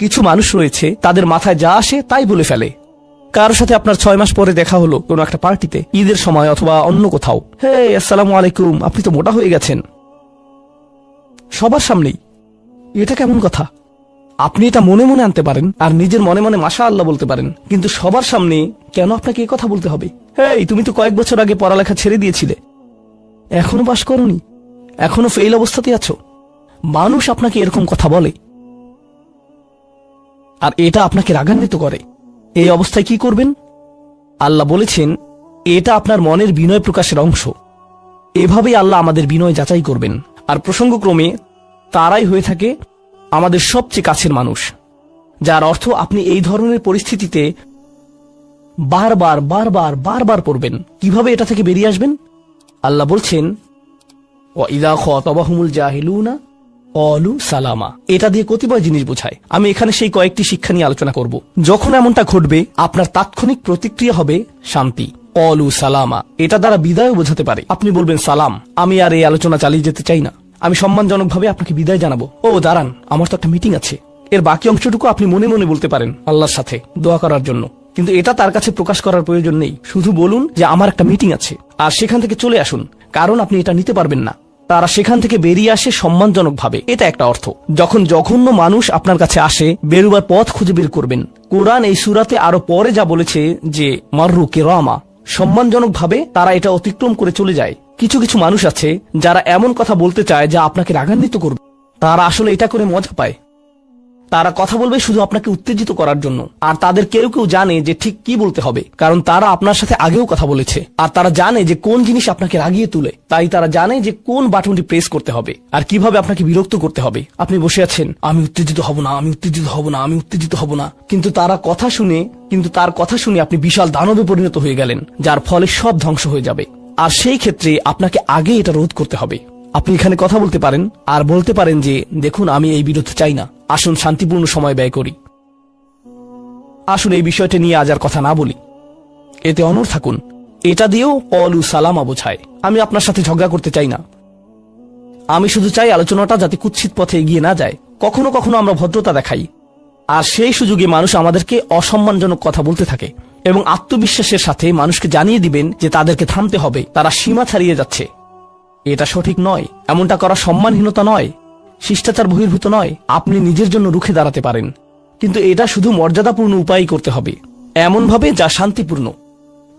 কিছু মানুষ রয়েছে তাদের মাথায় যা আসে তাই বলে ফেলে। কারোর সাথে আপনার 6 মাস পরে দেখা হলো কোনো একটা পার্টিতে, ঈদের সময় অথবা অন্য কোথাও, হে আসসালামু আলাইকুম, আপনি তো মোটা হয়ে গেছেন, সবার সামনেই। এটা কেমন কথা? আপনি এটা মনে মনে আনতে পারেন আর নিজের মনে মনে মাশা আল্লাহ বলতে পারেন, কিন্তু সবার সামনে কেন আপনাকে এই কথা বলতে হবে? হেই, তুমি তো কয়েক বছর আগে পড়ালেখা ছেড়ে দিয়েছিলে, এখনো পাশ করনি, এখনো ফেল অবস্থাতে আছো। মানুষ আপনাকে এরকম কথা বলে আর এটা আপনাকে রাগান্বিত করে। এই অবস্থায় কি করবেন? আল্লাহ বলেছেন এটা আপনার মনের বিনয় প্রকাশের অংশ। এভাবেই আল্লাহ আমাদের বিনয় যাচাই করবেন। আর প্রসঙ্গক্রমে তারাই হয়ে থাকে আমাদের সবচেয়ে কাছের মানুষ, যার অর্থ আপনি এই ধরনের পরিস্থিতিতে বারবার বারবার বারবার পড়বেন। কিভাবে এটা থেকে বেরিয়ে আসবেন? আল্লাহ বলছেন ওয়াইদা খাতাবাহুমুল জাহিলুনা ক্বালু সালামা। এটা দিয়ে কতিপয় জিনিস বোঝায়। আমি এখানে সেই কয়েকটি শিক্ষা নিয়ে আলোচনা করব। যখন এমনটা ঘটবে আপনার তাৎক্ষণিক প্রতিক্রিয়া হবে শান্তি, ক্বালু সালামা। এটা দ্বারা বিদায় বোঝাতে পারে। আপনি বলবেন সালাম, আমি আর এই আলোচনা চালিয়ে যেতে চাই না, আমি সম্মানজনকভাবে আপনাকে বিদায় জানাবো। ও দাঁড়ান, আমার তো একটা মিটিং আছে। এর বাকি অংশটুকু আপনি মনে মনে বলতে পারেন আল্লাহর সাথে দোয়া করার জন্য, কিন্তু এটা তার কাছে প্রকাশ করার প্রয়োজন নেই। শুধু বলুন যে আমার একটা মিটিং আছে, আর সেখান থেকে চলে আসুন, কারণ আপনি এটা নিতে পারবেন না। তারা সেখান থেকে বেরিয়ে আসে সম্মানজনকভাবে, এটা একটা অর্থ। যখন জঘন্য মানুষ আপনার কাছে আসে, বেরুবার পথ খুঁজে বের করবেন। কোরআন এই সূরাতে আরো পরে যা বলেছে যে মাররু কিরামা, সম্মানজনকভাবে তারা এটা অতিক্রম করে চলে যায়। কিছু কিছু মানুষ আছে যারা এমন কথা বলতে চায় যা আপনাকে রাগান্বিত করবে। তারা আসলে এটা করে মজা পায়। তারা কথা বলবে শুধু আপনাকে উত্তেজিত করার জন্য। আর তাদের কেউ কেউ জানে যে ঠিক কি বলতে হবে, কারণ তারা আপনার সাথে আগেও কথা বলেছে। আর তারা জানে যে কোন জিনিস আপনাকে রাগিয়ে তুলে, তাই তারা জানে যে কোন বাটনটি প্রেস করতে হবে আর কিভাবে আপনাকে বিরক্ত করতে হবে। আপনি বসে আছেন, আমি উত্তেজিত হব না, আমি উত্তেজিত হব না, আমি উত্তেজিত হব না, কিন্তু তার কথা শুনে আপনি বিশাল দানবে পরিণত হয়ে গেলেন, যার ফলে সব ধ্বংস হয়ে যাবে। আর সেই ক্ষেত্রে আপনাকে আগে এটা রোধ করতে হবে। আপনি এখানে কথা বলতে পারেন আর বলতে পারেন যে দেখুন, আমি এই বিরোধ চাই না, আসুন শান্তিপূর্ণ সময় ব্যয় করি, আসুন এই বিষয়টা নিয়ে আজ আর কথা না বলি, এতে অনড় থাকুন। এটা দিয়েও ক্বালু সালামা বোঝায়। আমি আপনার সাথে ঝগড়া করতে চাই না, আমি শুধু চাই আলোচনাটা যাতে কুৎসিত পথে এগিয়ে না যায়। কখনো কখনো আমরা ভদ্রতা দেখাই, আর সেই সুযোগে মানুষ আমাদেরকে অসম্মানজনক কথা বলতে থাকে, এবং আত্মবিশ্বাসের সাথে মানুষকে জানিয়ে দিবেন যে তাদেরকে থামতে হবে, তারা সীমা ছাড়িয়ে যাচ্ছে। এটা সঠিক নয়। এমনটা করা সম্মানহীনতা নয়, শিষ্টাচার বহির্ভূত নয়। আপনি নিজের জন্য রুখে দাঁড়াতে পারেন, কিন্তু এটা শুধু মর্যাদাপূর্ণ উপায় করতে হবে, এমনভাবে যা শান্তিপূর্ণ।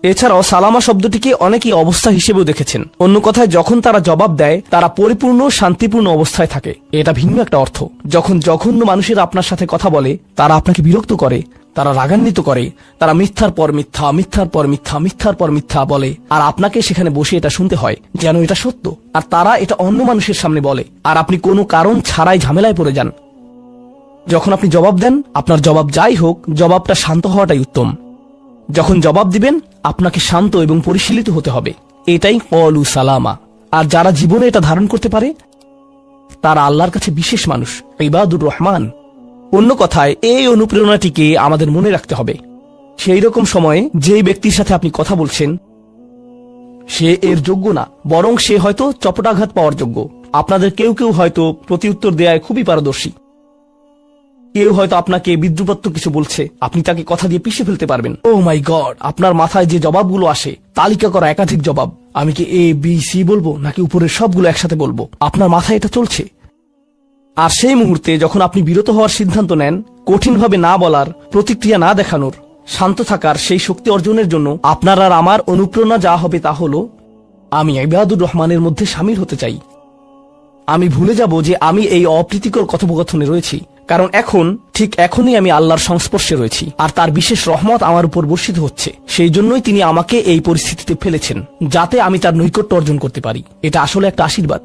এছাড়াও সালামা শব্দটিকে অনেকেই অবস্থা হিসেবেও দেখেছেন। অন্য কথায়, যখন তারা জবাব দেয় তারা পরিপূর্ণ শান্তিপূর্ণ অবস্থায় থাকে, এটা ভিন্ন একটা অর্থ। যখন জঘন্য মানুষের আপনার সাথে কথা বলে, তারা আপনাকে বিরক্ত করে, তারা রাগান্বিত করে, তারা মিথ্যার পর মিথ্যা, মিথ্যার পর মিথ্যা, মিথ্যার পর মিথ্যা বলে, আর আপনাকে সেখানে বসে এটা শুনতে হয় যেন এটা সত্য। আর তারা এটা অন্য মানুষের সামনে বলে, আর আপনি কোনো কারণ ছাড়াই ঝামেলায় পড়ে যান। যখন আপনি জবাব দেন, আপনার জবাব যাই হোক, জবাবটা শান্ত হওয়াটাই উত্তম। যখন জবাব দিবেন, আপনাকে শান্ত এবং পরিশীলিত হতে হবে। এটাই ক্বালু সালামা। আর যারা জীবনে এটা ধারণ করতে পারে, তারা আল্লাহর কাছে বিশেষ মানুষ, ইবাদুর রহমান। অন্য কথায়, এই অনুপ্রেরণাটিকে আমাদের মনে রাখতে হবে। সেই রকম সময়ে যেই ব্যক্তির সাথে আপনি কথা বলছেন সে এর যোগ্য না, বরং সে হয়তো চপটাঘাত পাওয়ার যোগ্য। আপনাদের কেউ কেউ হয়তো প্রতিউত্তর দেয়ায় খুবই পারদর্শী, কেউ হয়তো আপনাকে বিদ্রুপাত্মক কিছু বলছে, আপনি তাকে কথা দিয়ে পিষে ফেলতে পারবেন। ও মাই গড, আপনার মাথায় যে জবাবগুলো আসে, তালিকা করা একাধিক জবাব, আমি কি এ বি সি বলবো নাকি উপরের সবগুলো একসাথে বলবো, আপনার মাথায় এটা চলছে। আর সেই মুহূর্তে যখন আপনি বিরত হওয়ার সিদ্ধান্ত নেন, কঠিনভাবে না বলার, প্রতিক্রিয়া না দেখানোর, শান্ত থাকার সেই শক্তি অর্জনের জন্য আপনার আর আমার অনুপ্রেরণা যা হবে তা হলো, আমি ইবাদুর রহমানের মধ্যে শামিল হতে চাই। আমি ভুলে যাব যে আমি এই অপ্রীতিকর কথোপকথনে রয়েছি, কারণ ঠিক এখনই আমি আল্লাহর সংস্পর্শে রয়েছি, আর তার বিশেষ রহমত আমার উপর বর্ষিত হচ্ছে। সেই জন্যই তিনি আমাকে এই পরিস্থিতিতে ফেলেছেন, যাতে আমি তার নৈকট্য অর্জন করতে পারি। এটা আসলে একটা আশীর্বাদ।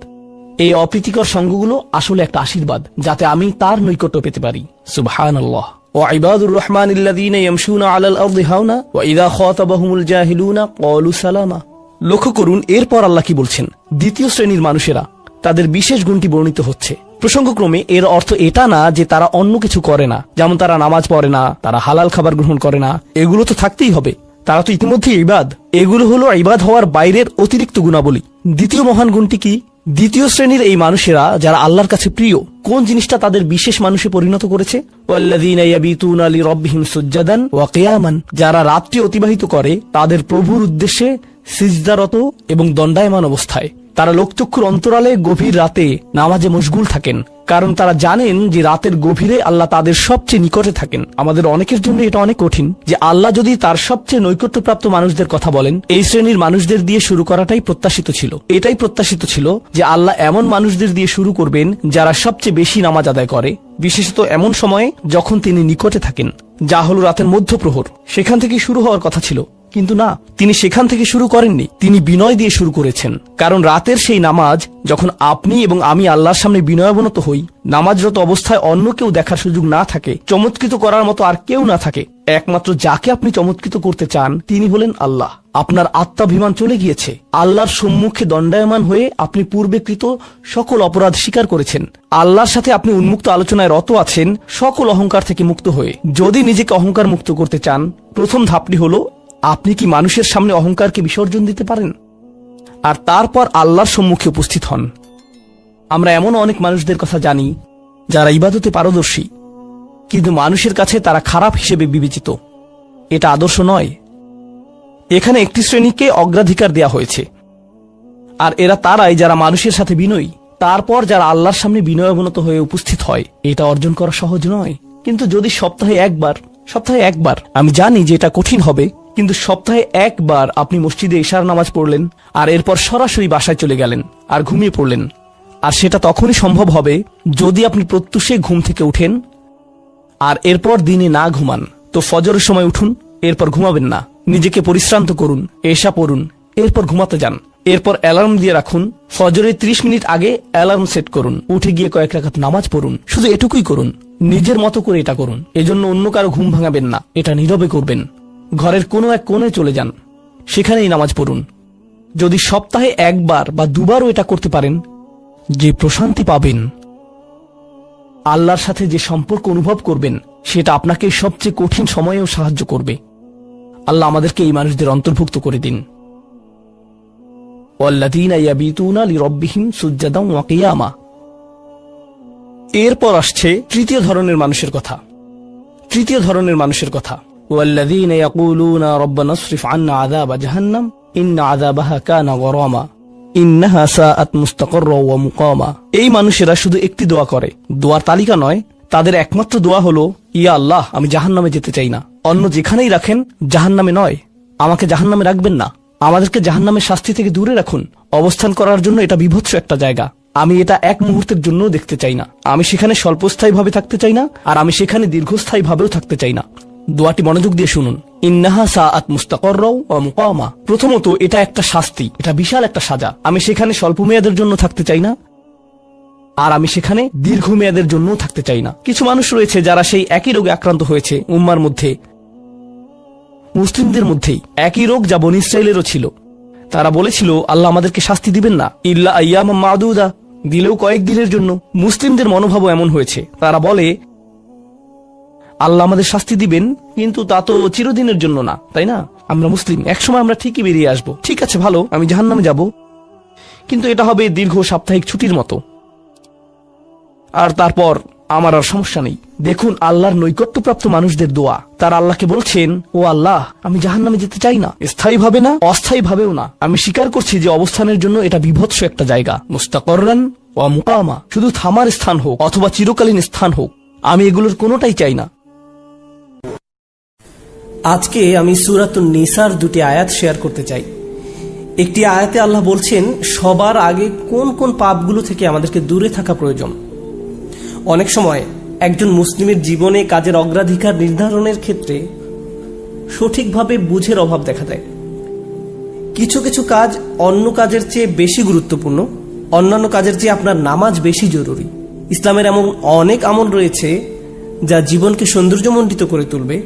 এই অপ্রীতিকর সঙ্গগুলো আসলে একটা আশীর্বাদ, যাতে আমি তার নৈকট্য পেতে পারি। সুবহানাল্লাহ। ওয়াইবাদুর রহমানিল্লাযীনা ইয়ামশুনা আলাল আরদি হাওনা ওয়া ইযা খাতাবাহুমুল জাহিলুনা ক্বালু সালামা। লক্ষ্য করুন এরপর আল্লাহ কি বলছেন। দ্বিতীয় শ্রেণীর মানুষেরা, তাদের বিশেষ গুণটি বর্ণিত হচ্ছে। প্রসঙ্গক্রমে এর অর্থ এটা না যে তারা অন্য কিছু করে না, যেমন তারা নামাজ পড়ে না, তারা হালাল খাবার গ্রহণ করে না। এগুলো তো থাকতেই হবে, তারা তো ইতিমধ্যে ইবাদ। এগুলো হলো ইবাদ হওয়ার বাইরের অতিরিক্ত গুণাবলী। দ্বিতীয় মহান গুণটি কি? দ্বিতীয় শ্রেণীর এই মানুষেরা যারা আল্লাহর কাছে প্রিয়, কোন জিনিসটা তাদের বিশেষ মানুষে পরিণত করেছে? ওয়াল্লাযীনা ইয়াবিতুনা লিরাব্বিহিম সুজ্জাদান ওয়া কিয়ামান, যারা রাত্রি অতিবাহিত করে তাদের প্রভুর উদ্দেশ্যে সিজদারত এবং দণ্ডায়মান অবস্থায়। তারা লোকচক্ষুর অন্তরালে গভীর রাতে নামাজে মশগুল থাকেন, কারণ তারা জানেন যে রাতের গভীরে আল্লাহ তাদের সবচেয়ে নিকটে থাকেন। আমাদের অনেকের জন্য এটা অনেক কঠিন যে আল্লাহ যদি তার সবচেয়ে নৈকট্যপ্রাপ্ত মানুষদের কথা বলেন, এই শ্রেণীর মানুষদের দিয়ে শুরু করাটাই প্রত্যাশিত ছিল। এটাই প্রত্যাশিত ছিল যে আল্লাহ এমন মানুষদের দিয়ে শুরু করবেন যারা সবচেয়ে বেশি নামাজ আদায় করে, বিশেষত এমন সময়ে যখন তিনি নিকটে থাকেন, যা হলো রাতের মধ্যপ্রহর। সেখান থেকে শুরু হওয়ার কথা ছিল, কিন্তু না, তিনি সেখান থেকে শুরু করেননি। তিনি বিনয় দিয়ে শুরু করেছেন, কারণ রাতের সেই নামাজ যখন আপনি এবং আমি আল্লাহর সামনে বিনয়াবনত হই, নামাজরত অবস্থায় অন্য কেউ দেখার সুযোগ না থাকে, চমৎকৃত করার মতো আর কেউ না থাকে, একমাত্র যাকে আপনি চমৎকৃত করতে চান তিনি হলেন আল্লাহ। আপনার আত্মাভিমান চলে গিয়েছে, আল্লাহর সম্মুখে দণ্ডায়মান হয়ে আপনি পূর্বেকৃত সকল অপরাধ স্বীকার করেছেন। আল্লাহর সাথে আপনি উন্মুক্ত আলোচনায় রত আছেন, সকল অহংকার থেকে মুক্ত হয়ে। যদি নিজেকে অহংকার মুক্ত করতে চান, প্রথম ধাপটি হলো আপনি কি মানুষের সামনে অহংকারকে বিসর্জন দিতে পারেন, আর তারপর আল্লাহর সম্মুখে উপস্থিত হন। আমরা এমন অনেক মানুষদের কথা জানি যারা ইবাদতে পারদর্শী, কিন্তু মানুষের কাছে তারা খারাপ হিসেবে বিবেচিত। এটা আদর্শ নয়। এখানে একটি শ্রেণীকে অগ্রাধিকার দেয়া হয়েছে, আর এরা তারাই যারা মানুষের সাথে বিনয়ী। তারপর যারা আল্লাহর সামনে বিনয়াবনত হয়ে উপস্থিত হয়। এটা অর্জন করা সহজ নয়, কিন্তু যদি সপ্তাহে একবার, আমি জানি যে এটা কঠিন হবে, কিন্তু সপ্তাহে একবার আপনি মসজিদে ইশার নামাজ পড়লেন, আর এরপর সরাসরি বাসায় চলে গেলেন আর ঘুমিয়ে পড়লেন, আর সেটা তখনই সম্ভব হবে যদি আপনি প্রত্যুষে ঘুম থেকে উঠেন, আর এরপর দিনে না ঘুমান। তো ফজরের সময় উঠুন, এরপর ঘুমাবেন না, নিজেকে পরিশ্রান্ত করুন, এশা পড়ুন, এরপর ঘুমাতে যান। এরপর অ্যালার্ম দিয়ে রাখুন, ফজরের 30 মিনিট আগে অ্যালার্ম সেট করুন, উঠে গিয়ে কয়েক রাকাত নামাজ পড়ুন। শুধু এটুকুই করুন, নিজের মতো করে এটা করুন। এজন্য অন্য কারো ঘুম ভাঙাবেন না, এটা নীরবে করবেন। ঘরের কোনো এক কোণে চলে যান, সেখানেই নামাজ পড়ুন। যদি সপ্তাহে একবার বা দুবারও এটা করতে পারেন, যে প্রশান্তি পাবেন, আল্লাহর সাথে যে সম্পর্ক অনুভব করবেন, সেটা আপনাকে সবচেয়ে কঠিন সময়েও সাহায্য করবে। আল্লাহ আমাদেরকে এই মানুষদের অন্তর্ভুক্ত করে দিন। ওয়াল্লাযীনা ইয়াবিতুনা লিরাব্বিহিম সুজ্জাদান ওয়া কিয়ামা। এরপর আসছে তৃতীয় ধরনের মানুষের কথা। ওয়াল্লাযীনা ইয়াকুলুনা রাব্বানা ইসরিফ আন্না আযাবা জাহান্নাম ইন্না আযাবাহা কানা গরামা ইন্নাহা সাআত মুস্তাকাররা ওয়া মুকামা। এই মানুষেরা শুধু একটি দোয়া করে, দোয়ার তালিকা নয়। তাদের একমাত্র দোয়া হলো, ইয়া আল্লাহ, আমি জাহান্নামে যেতে চাই না। অন্য যেখানেই রাখেন, জাহান্নামে নয়। আমাকে জাহান্নামে রাখবেন না, আমাদেরকে জাহান্নামের শাস্তি থেকে দূরে রাখুন। অবস্থান করার জন্য এটা বিভৎস একটা জায়গা। আমি এটা এক মুহূর্তের জন্য দেখতে চাই না। আমি সেখানে স্বল্পস্থায়ী ভাবে থাকতে চাই না, আর আমি সেখানে দীর্ঘস্থায়ী ভাবেও থাকতে চাই না। দোয়াটি মনোযোগ দিয়ে শুনুন। ইন্নাহা সাআত মুস্তাকাররা ওয়া মুকামা। প্রথমত, এটা একটা শাস্তি, এটা বিশাল একটা সাজা। আমি সেখানে স্বল্প মেয়াদের জন্য থাকতে চাই না, আর আমি সেখানে দীর্ঘমেয়াদের জন্য থাকতে চাই না। কিছু মানুষ রয়েছে যারা সেই একই রোগে আক্রান্ত হয়েছে। উম্মার মধ্যে, মুসলিমদের মধ্যেই একই রোগ যা বনী ইসরাইলেরও ছিল। তারা বলেছিল, আল্লাহ আমাদেরকে শাস্তি দিবেন না, ইল্লা আইয়ামান মাদুদা, দিলেও কয়েক দিনের জন্য। মুসলিমদের মনোভাবও এমন হয়েছে। তারা বলে, আল্লাহ আমাদের শাস্তি দিবেন, কিন্তু তা তো চিরদিনের জন্য না, তাই না? আমরা মুসলিম, একসময় আমরা ঠিকই বেরিয়ে আসবো। ঠিক আছে, ভালো, আমি জাহান্নামে যাব, কিন্তু এটা হবে দীর্ঘ সাপ্তাহিক ছুটির মতো, আর তারপর আমার আর সমস্যা নেই। দেখুন আল্লাহর নৈকট্যপ্রাপ্ত মানুষদের দোয়া। তারা আল্লাহকে বলছেন, ও আল্লাহ, আমি জাহান্নামে যেতে চাই না, স্থায়ী ভাবে না, অস্থায়ী ভাবেও না। আমি স্বীকার করছি যে অবস্থানের জন্য এটা বিভৎস একটা জায়গা। মুস্তাকাররান ওয়া মুকামা, শুধু থামার স্থান হোক অথবা চিরকালীন স্থান হোক, আমি এগুলোর কোনোটাই চাই না। আজকে আমি সূরাতুন নিসার দুটি আয়াত শেয়ার করতে চাই। একটি আয়াতে আল্লাহ বলছেন সবার আগে কোন কোন পাপগুলো থেকে আমাদেরকে দূরে থাকা প্রয়োজন। অনেক সময় একজন মুসলিমের জীবনে কাজের অগ্রাধিকার নির্ধারণের ক্ষেত্রে সঠিকভাবে বুঝের অভাব দেখা দেয়। কিছু কিছু কাজ অন্য কাজের চেয়ে বেশি গুরুত্বপূর্ণ, অন্যান্য কাজের চেয়ে আপনার নামাজ বেশি জরুরি। ইসলামের এমন অনেক আমল রয়েছে যা জীবনকে সৌন্দর্যমণ্ডিত করে তুলবে,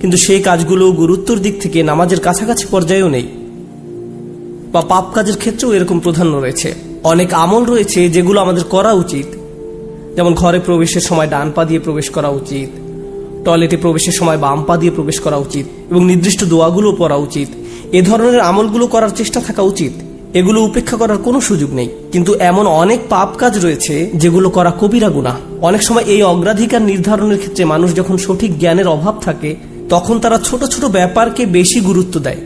কিন্তু সেই কাজগুলো গুরুত্বর দিক থেকে নামাজের কাছাকাছি পর্যায়েও নেই, বা পাপ কাজের ক্ষেত্রেও এরকম প্রাধান্য রয়েছে। অনেক আমল রয়েছে যেগুলো আমাদের করা উচিত, যেমন ঘরে প্রবেশের সময় ডান পা দিয়ে প্রবেশ করা উচিত, টয়লেটে প্রবেশের সময় বাম পা দিয়ে প্রবেশ করা উচিত, এবং নির্দিষ্ট দোয়াগুলো পড়া উচিত। এ ধরনের আমলগুলো করার চেষ্টা থাকা উচিত, এগুলো উপেক্ষা করার কোনো সুযোগ নেই। কিন্তু এমন অনেক পাপ কাজ রয়েছে যেগুলো করা কবিরা গুনাহ। অনেক সময় এই অগ্রাধিকার নির্ধারণের ক্ষেত্রে মানুষ যখন সঠিক জ্ঞানের অভাব থাকে তখন তারা ছোট ছোট ব্যাপারকে বেশি গুরুত্ব দেয়।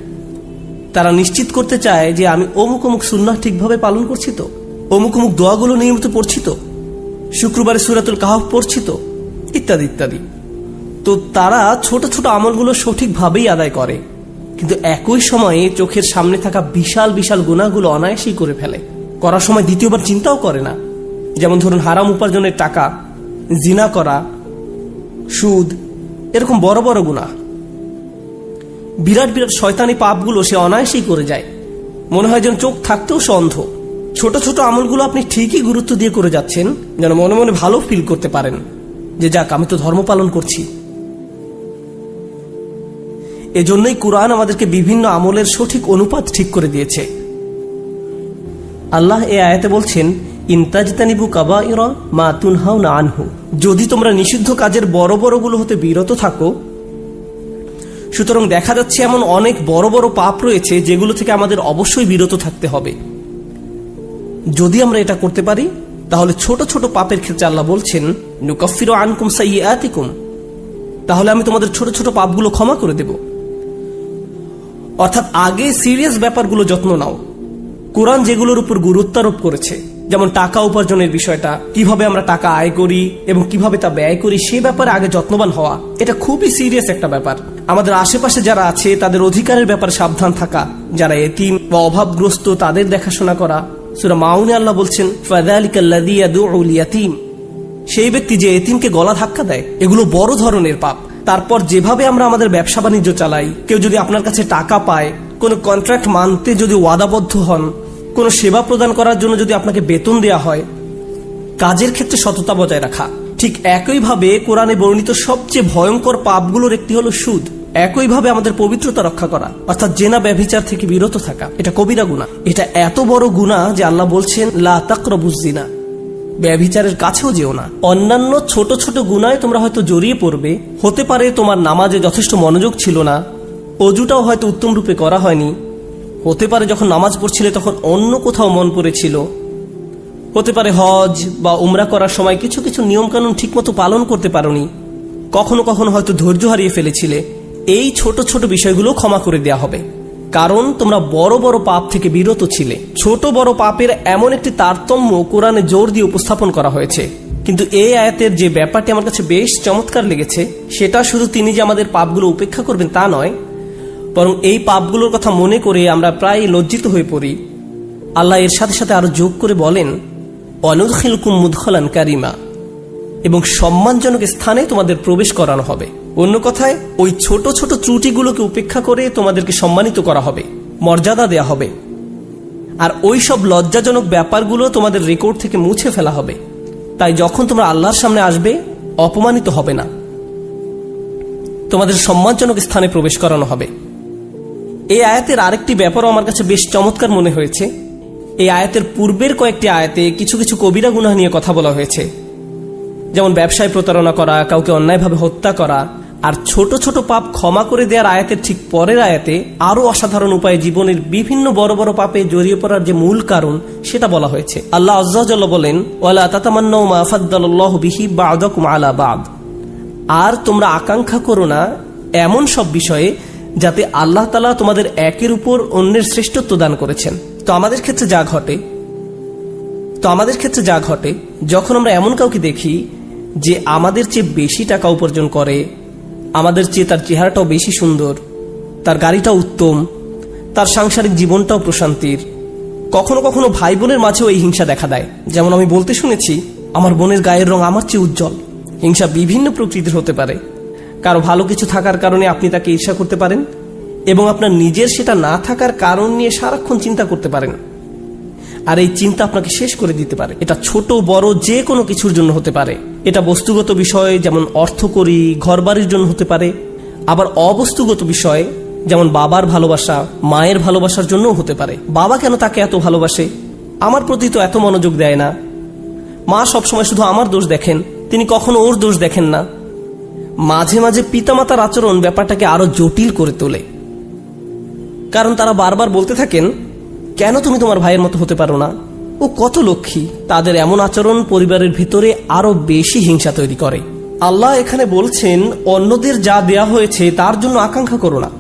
তারা নিশ্চিত করতে চায় যে আমি অমুক অমুক সুন্নাহ ঠিকভাবে পালন করছি তো, অমুক অমুক দোয়াগুলো নিয়মিত পড়ছি তো, শুক্রবারে সূরাতুল কাহফ পড়ছি তো, ইত্যাদি ইত্যাদি। তো তারা ছোট ছোট আমলগুলো সঠিকভাবেই আদায় করে, কিন্তু একই সময়ে চোখের সামনে থাকা বিশাল বিশাল গুনাহগুলো অনায়াসেই করে ফেলে। করার সময় দ্বিতীয়বার চিন্তাও করে না। যেমন ধরুন হারাম উপার্জনের টাকা, জিনা করা, সুদ, এরকম বড় বড় গুনাহ, বিরাট বিরাট শয়তানি পাপগুলো সে অনায়াসেই করে যায়। মনে হয় যেন চোখ থাকতেও সে অন্ধ। ছোট ছোট আমলগুলো আপনি ঠিকই গুরুত্ব দিয়ে করে যাচ্ছেন, যেন মনে মনে ভালো ফিল করতে পারেন যে যাক আমি তো ধর্ম পালন করছি। এজন্যই কুরআন আমাদেরকে বিভিন্ন আমলের সঠিক অনুপাত ঠিক করে দিয়েছে। আল্লাহ এই আয়াতে বলছেন, ইনতাজতানিবু কাবাইরা মা তুনহাউনা আনহু, যদি তোমরা নিষিদ্ধ কাজের বড় বড়গুলো হতে বিরত থাকো। সুতরাং দেখা যাচ্ছে এমন অনেক বড় বড় পাপ রয়েছে যেগুলো থেকে আমাদের অবশ্যই বিরত থাকতে হবে। যদি আমরা এটা করতে পারি তাহলে ছোট ছোট পাপের ক্ষেত্রে আল্লাহ বলছেন, নুকাফিরু আনকুম সাইয়্যাতিকুম, তাহলে আমি তোমাদের ছোট ছোট পাপগুলো ক্ষমা করে দেব। অর্থাৎ আগে সিরিয়াস ব্যাপারগুলো যত্ন নাও। কোরআন যেগুলোর উপর গুরুত্ব আরোপ করেছে, যেমন টাকা উপার্জনের বিষয়টা, কিভাবে আমরা টাকা আয় করি এবং কিভাবে তা ব্যয় করি, সে ব্যাপারে আগে যত্নবান হওয়া, এটা খুবই সিরিয়াস একটা ব্যাপার। আমাদের আশেপাশে যারা আছে তাদের অধিকারের ব্যাপারে সাবধান থাকা, যারা এতিম বা অভাবগ্রস্ত তাদের দেখাশোনা করা। সূরা মাউনে আল্লাহ বলছেন, ফাযালিকাল্লাযী ইয়াদউল ইয়াতীম, সেই ব্যক্তি যে এতিমকে গলা ধাক্কা দেয়। এগুলো বড় ধরনের পাপ। তারপর যেভাবে আমরা আমাদের ব্যবসা বাণিজ্য চালাই, কেউ যদি আপনার কাছে টাকা পায়, কোনো কন্ট্রাক্ট মানতে যদি ওয়াদাবদ্ধ হন, কোনো সেবা প্রদান করার জন্য যদি আপনাকে বেতন দেয়া হয়, কাজের ক্ষেত্রে সততা বজায় রাখা। ঠিক একইভাবে কোরআনে বর্ণিত সবচেয়ে ভয়ঙ্কর পাপগুলোর একটি হলো সুদ। একইভাবে আমাদের পবিত্রতা রক্ষা করা, অর্থাৎ জেনা ব্যভিচার থেকে বিরত থাকা, এটা কবিরা গুনাহ। এটা এত বড় গুনাহ যে আল্লাহ বলছেন, লা তাকরাবুজ জিনা, ব্যভিচারের কাছেও যেও না। অন্যান্য ছোট ছোট গুনায় তোমরা হয়তো জড়িয়ে পড়বে। হতে পারে তোমার নামাজে যথেষ্ট মনোযোগ ছিল না, অজুটাও হয়তো উত্তম রূপে করা হয়নি। হতে পারে যখন নামাজ পড়ছিলে তখন অন্য কোথাও মন পড়েছিল। হতে পারে হজ বা উমরা করার সময় কিছু কিছু নিয়মকানুন ঠিকমতো পালন করতে পারোনি। কখনো কখনো হয়তো ধৈর্য হারিয়ে ফেলেছিলে। এই ছোট ছোট বিষয়গুলো ক্ষমা করে দেয়া হবে, কারণ তোমরা বড় বড় পাপ থেকে বিরত ছিলে। ছোট বড় পাপের এমন একটি তারতম্য কোরআনে জোর দিয়ে উপস্থাপন করা হয়েছে। কিন্তু এই আয়াতের যে ব্যাপারটি আমার কাছে বেশ চমৎকার লেগেছে, সেটা শুধু তিনি যে আমাদের পাপগুলো উপেক্ষা করবেন তা নয়, বরং এই পাপগুলোর কথা মনে করে আমরা প্রায় লজ্জিত হয়ে পড়ি। আল্লাহ এর সাথে সাথে আরো যোগ করে বলেন, ওয়ানুদখিলকুম মুদখালান কারিমা, এবং সম্মানজনক স্থানে তোমাদের প্রবেশ করানো হবে। অন্য কথায় ওই ছোট ছোট ত্রুটিগুলোকে উপেক্ষা করে তোমাদেরকে সম্মানিত করা হবে, মর্যাদা দেয়া হবে। আর ওই সব লজ্জাজনক ব্যাপারগুলো তোমাদের রেকর্ড থেকে মুছে ফেলা হবে। তাই যখন তোমরা আল্লাহর সামনে আসবে, অপমানিত হবে না, তোমাদের সম্মানজনক স্থানে প্রবেশ করানো হবে। এই আয়াতের আরেকটি ব্যাপারও আমার কাছে বেশ চমৎকার মনে হয়েছে। এই আয়াতের পূর্বের কয়েকটি আয়াতে কিছু কিছু কবিরা গুনাহ নিয়ে কথা বলা হয়েছে, যেমন ব্যবসায় প্রতারণা করা, কাউকে অন্যায়ভাবে হত্যা করা। আর ছোট ছোট পাপ ক্ষমা করে দেওয়ার আয়াতের ঠিক পরের আয়াতে আরো অসাধারণ উপায়ে জীবনের বিভিন্ন বড় বড় পাপে জড়িয়ে পড়ার যে মূল কারণ সেটা বলা হয়েছে। আল্লাহ আযজা ওয়া জাল্লা বলেন, ওয়ালা তাতামান্নাউ মা ফাদ্দালাল্লাহু বিহি বা'দাকুম আলা বা'দ, আর তোমরা আকাঙ্ক্ষা করো না এমন সব বিষয়ে যাতে আল্লাহ তাআলা তোমাদের একের উপর অন্যের শ্রেষ্ঠত্ব দান করেছেন। তো আমাদের ক্ষেত্রে যা ঘটে যখন আমরা এমন কাউকে দেখি যে আমাদের চেয়ে বেশি টাকা উপার্জন করে, আমাদের চেয়ে তার চেহারাটাও বেশি সুন্দর, তার গাড়িটাও উত্তম, তার সাংসারিক জীবনটাও প্রশান্তির, কখনো কখনো ভাই বোনের মাঝেও এই হিংসা দেখা দেয়। যেমন আমি বলতে শুনেছি, আমার বোনের গায়ের রং আমার চেয়ে উজ্জ্বল। হিংসা বিভিন্ন প্রকৃতির হতে পারে। কারো ভালো কিছু থাকার কারণে আপনি তাকে ঈর্ষা করতে পারেন, এবং আপনার নিজের সেটা না থাকার কারণ নিয়ে সারাক্ষণ চিন্তা করতে পারেন। আর এই চিন্তা আপনাকে শেষ করে দিতে পারে। এটা ছোট বড় যে কোনো কিছুর জন্য হতে পারে। এটা বস্তুগত বিষয়, যেমন অর্থকড়ি, ঘরবাড়ির জন্য হতে পারে। আবার অবস্তুগত বিষয়, যেমন বাবার ভালোবাসা, মায়ের ভালোবাসার জন্যও হতে পারে। বাবা কেন তাকে এত ভালোবাসে, আমার প্রতি তো এত মনোযোগ দেয় না। মা সবসময় শুধু আমার দোষ দেখেন, তিনি কখনো ওর দোষ দেখেন না। মাঝে মাঝে পিতামাতার আচরণ ব্যাপারটাকে আরো জটিল করে তোলে, কারণ তারা বারবার বলতে থাকেন, কেন তুমি তোমার ভাইয়ের মতো হতে পারো না? ও কত লক্ষ্মী। তাদের এমন আচরণ পরিবারের ভিতরে আরো বেশি হিংসা তৈরি করে। আল্লাহ এখানে বলছেন, অন্যদের যা দেয়া হয়েছে তার জন্য আকাঙ্ক্ষা করো না।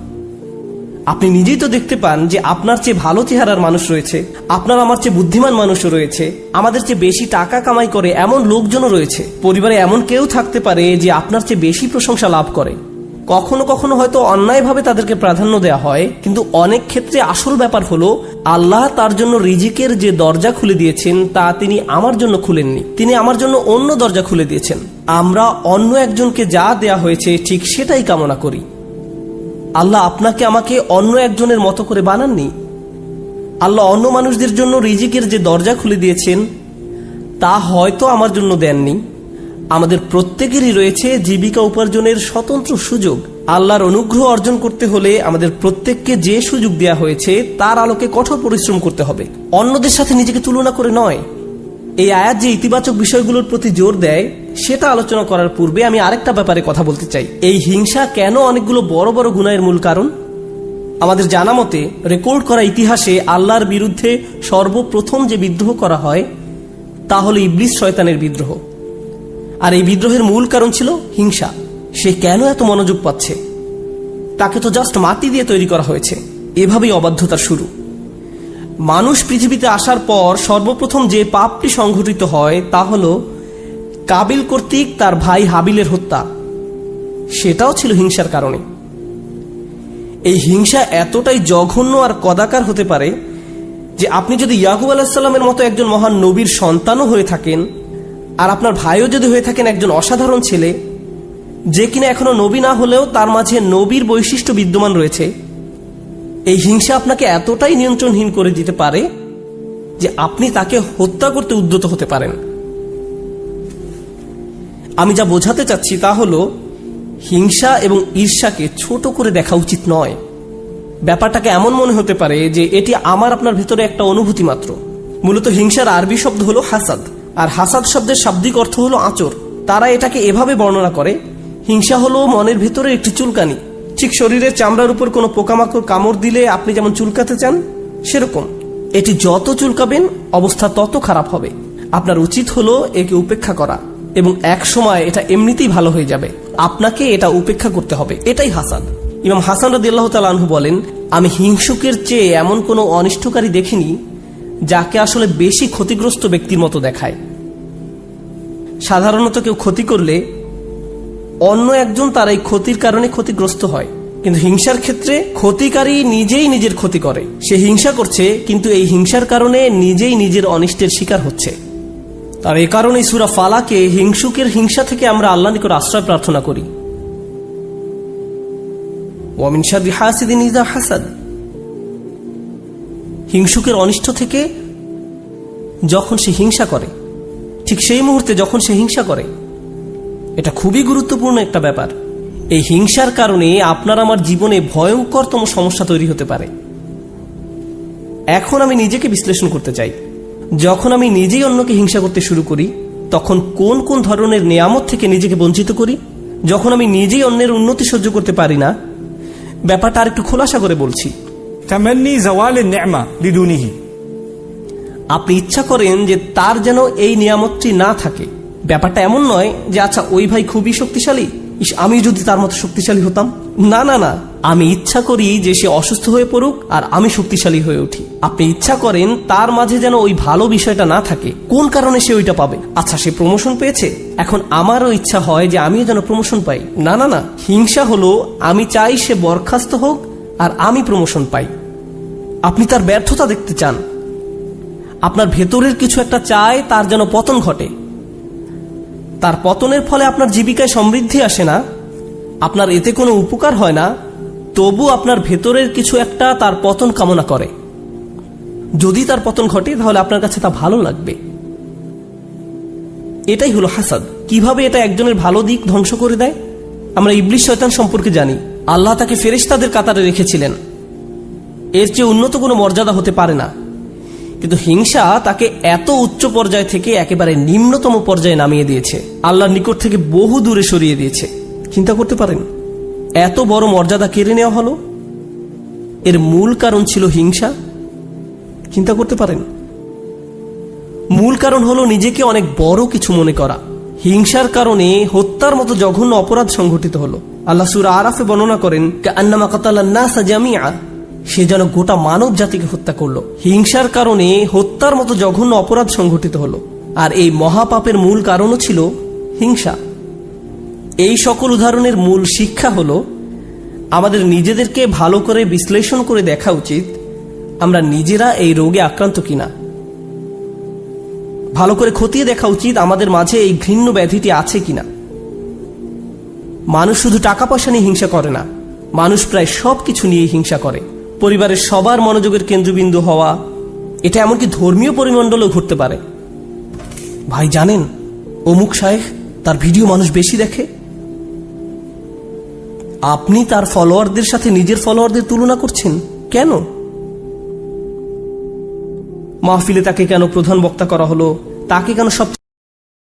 আপনি নিজেই তো দেখতে পান যে আপনার চেয়ে ভালো চেহারার মানুষ রয়েছে, আপনার আমার চেয়ে বুদ্ধিমান মানুষও রয়েছে, আমাদের চেয়ে বেশি টাকা কামাই করে এমন লোকজনও রয়েছে। পরিবারে এমন কেউ থাকতে পারে যে আপনার চেয়ে বেশি প্রশংসা লাভ করে। কখনো কখনো হয়তো অন্যায়ভাবে তাদেরকে প্রাধান্য দেওয়া হয়, কিন্তু অনেক ক্ষেত্রে আসল ব্যাপার হলো আল্লাহ তার জন্য রিজিকের যে দরজা খুলে দিয়েছেন তা তিনি আমার জন্য খুলেননি, তিনি আমার জন্য অন্য দরজা খুলে দিয়েছেন। আমরা অন্য একজনকে যা দেয়া হয়েছে ঠিক সেটাই কামনা করি। আল্লাহ আপনাকে আমাকে অন্য একজনের মতো করে বানাননি। আল্লাহ অন্য মানুষদের জন্য রিজিকের যে দরজা খুলে দিয়েছেন তা হয়তো আমার জন্য দেননি। আমাদের প্রত্যেকেরই রয়েছে জীবিকা উপার্জনের স্বতন্ত্র সুযোগ। আল্লাহর অনুগ্রহ অর্জন করতে হলে আমাদের প্রত্যেককে যে সুযোগ দেয়া হয়েছে তার আলোকে কঠোর পরিশ্রম করতে হবে, অন্যদের সাথে নিজেকে তুলনা করে নয়। এই আয়াত যে ইতিবাচক বিষয়গুলোর প্রতি জোর দেয় সেটা আলোচনা করার পূর্বে আমি আরেকটা ব্যাপারে কথা বলতে চাই। এই হিংসা কেন অনেকগুলো বড় বড় গুনাহের মূল কারণ? আমাদের জানা মতে রেকর্ড করা ইতিহাসে আল্লাহর বিরুদ্ধে সর্বপ্রথম যে বিদ্রোহ করা হয় তা হলো ইবলিস শয়তানের বিদ্রোহ। আর এই বিদ্রোহের মূল কারণ ছিল হিংসা। সে কেন এত মনোযোগ পাচ্ছে? তাকে তো জাস্ট মাটি দিয়ে তৈরি করা হয়েছে। এভাবেই অবাধ্যতার শুরু। মানুষ পৃথিবীতে আসার পর সর্বপ্রথম যে পাপটি সংঘটিত হয় তা হলো কাবিল কর্তৃক তার ভাই হাবিলের হত্যা। সেটাও ছিল হিংসার কারণে। এই হিংসা এতটাই জঘন্য আর কদাকার হতে পারে যে আপনি যদি ইয়াকুব আলাইহিসসালামের মতো একজন মহান নবীর সন্তানও হয়ে থাকেন, আর আপনার ভাইও যদি হয়ে থাকেন একজন অসাধারণ ছেলে যে কিনা এখনো নবী না হলেও তার মাঝে নবীর বৈশিষ্ট্য বিদ্যমান রয়েছে, এই হিংসা আপনাকে এতটাই নিয়ন্ত্রণহীন করে দিতে পারে যে আপনি তাকে হত্যা করতে উদ্যত হতে পারেন। আমি যা বোঝাতে চাচ্ছি তা হলো হিংসা এবং ঈর্ষাকে ছোট করে দেখা উচিত নয়। ব্যাপারটাকে এমন মনে হতে পারে যে এটি আমার আপনার ভিতরে একটা অনুভূতি মাত্র। মূলত হিংসার আরবি শব্দ হলো হাসাদ, আর হাসাদ শব্দের শাব্দিক অর্থ হলো আঁচড়। তারা এটাকে এভাবে বর্ণনা করে, হিংসা হলো মনের ভিতরে একটি চুলকানি। ঠিক শরীরের চামড়ার উপর কোনো পোকামাকড় কামড় দিলে আপনি যেমন চুলকাতে চান সেরকম। এটি যত চুলকাবেন অবস্থা তত খারাপ হবে। আপনার উচিত হলো একে উপেক্ষা করা, এবং এক সময় এটা এমনিতেই ভালো হয়ে যাবে। আপনাকে এটা উপেক্ষা করতে হবে। এটাই হাসাদ। ইমাম হাসান রাদিয়াল্লাহু তাআলা আনহু বলেন, আমি হিংসুকের চেয়ে এমন কোনো অনিষ্টকারী দেখিনি যাকে আসলে বেশি ক্ষতিগ্রস্ত ব্যক্তির মতো দেখায়। সাধারণত কেউ ক্ষতি করলে অন্য একজন তার এই ক্ষতির কারণে ক্ষতিগ্রস্ত হয়, কিন্তু হিংসার ক্ষেত্রে ক্ষতিকারী নিজেই নিজের ক্ষতি করে। সে হিংসা করছে কিন্তু এই হিংসার কারণে নিজেই নিজের অনিষ্টের শিকার হচ্ছে। আর এই কারণেই সূরা ফালাকে হিংসুকের হিংসা থেকে আমরা আল্লাহর নিকট আশ্রয় প্রার্থনা করি। ওয়া মিন শাররি হাসিদিন ইযা হাসাদ। হিংসুকের অনিষ্ট থেকে যখন সে হিংসা করে, ঠিক সেই মুহূর্তে যখন সে হিংসা করে, এটা খুবই গুরুত্বপূর্ণ একটা ব্যাপার। এই হিংসার কারণে আপনার আমার জীবনে ভয়ঙ্করতম সমস্যা তৈরি হতে পারে। এখন আমি নিজেকে বিশ্লেষণ করতে চাই। যখন আমি নিজেই অন্যকে হিংসা করতে শুরু করি তখন কোন কোন ধরনের নিয়ামত থেকে নিজেকে বঞ্চিত করি? যখন আমি নিজেই অন্যের উন্নতি সহ্য করতে পারি না, ব্যাপারটা আর একটু খোলাসা করে বলছি। তামান্নি জাওয়াল নি'মা লিদুনিহি। আপনি ইচ্ছা করেন যে তার যেন এই নিয়ামতটি না থাকে। ব্যাপারটা এমন নয় যে আচ্ছা ওই ভাই খুবই শক্তিশালী, আমি যদি তার মতো শক্তিশালী হতাম। না না না, আমি ইচ্ছা করি যে সে অসুস্থ হয়ে পড়ুক আর আমি শক্তিশালী হয়ে উঠি। আপনি ইচ্ছা করেন তার মাঝে যেন ওই ভালো বিষয়টা না থাকে। কোন কারণে সে ওইটা পাবে? আচ্ছা সে প্রমোশন পেয়েছে, এখন আমারও ইচ্ছা হয় যে আমিও যেন প্রমোশন পাই। না না না, হিংসা হলো আমি চাই সে বরখাস্ত হোক আর আমি প্রমোশন পাই। আপনি তার ব্যর্থতা দেখতে চান, আপনার ভেতরের কিছু একটা চায় তার যেন পতন ঘটে। তার পতনের ফলে আপনার জীবিকায় সমৃদ্ধি আসে না, আপনার এতে কোনো উপকার হয় না, তবু আপনার ভেতরের কিছু একটা তার পতন কামনা করে। যদি তার পতন ঘটে তাহলে আপনার কাছে তা ভালো লাগবে। এটাই হলো হাসাদ। কিভাবে এটা একজনের ভালো দিক ধ্বংস করে দেয়? আমরা ইবলিস শয়তান সম্পর্কে জানি। আল্লাহ তাকে ফেরেশতাদের কাতারে রেখেছিলেন, এর চেয়ে উন্নত কোনো মর্যাদা হতে পারে না। কিন্তু হিংসা তাকে এত উচ্চ পর্যায় থেকে একেবারে নিম্নতম পর্যায়ে নামিয়ে দিয়েছে, আল্লাহর নিকট থেকে বহু দূরে সরিয়ে দিয়েছে। চিন্তা করতে পারেন এত বড় মর্যাদা কেড়ে নেওয়া হলো। এর মূল কারণ ছিল হিংসা। চিন্তা করতে পারেন? মূল কারণ হলো নিজেকে অনেক বড় কিছু মনে করা। হিংসার কারণে হত্যার মতো জঘন্য অপরাধ সংঘটিত হলো। আল্লাহ সূরা আরাফে বর্ণনা করেন, কাআন্নামা কাতালান নাসা জামিআ, সে যেন গোটা মানব জাতিকে হত্যা করলো। হিংসার কারণে হত্যার মতো জঘন্য অপরাধ সংঘটিত হলো। আর এই মহাপাপের মূল কারণও ছিল হিংসা। এই সকল উদাহরণের মূল শিক্ষা হলো আমাদের নিজেদেরকে ভালো করে বিশ্লেষণ করে দেখা উচিত আমরা নিজেরা এই রোগে আক্রান্ত কিনা। ভালো করে খতিয়ে দেখা উচিত আমাদের মাঝে এই ঘৃণ্য ব্যাধিটি আছে কিনা। মানুষ শুধু টাকা পয়সা নিয়ে হিংসা করে না, মানুষ প্রায় সবকিছু নিয়ে হিংসা করে। পরিবারের সবার মনোযোগের কেন্দ্রবিন্দু হওয়া, এটা এমনকি ধর্মীয় পরিমণ্ডলেও ঘটতে পারে। ভাই জানেন, অমুক শায়েখ, তার ভিডিও মানুষ বেশি দেখে। আপনি তার ফলোয়ারদের সাথে নিজের ফলোয়ারদের তুলনা করছেন কেন? মাহফিলে তাকে কেন প্রধান বক্তা করা হলো? তাকে কেন সব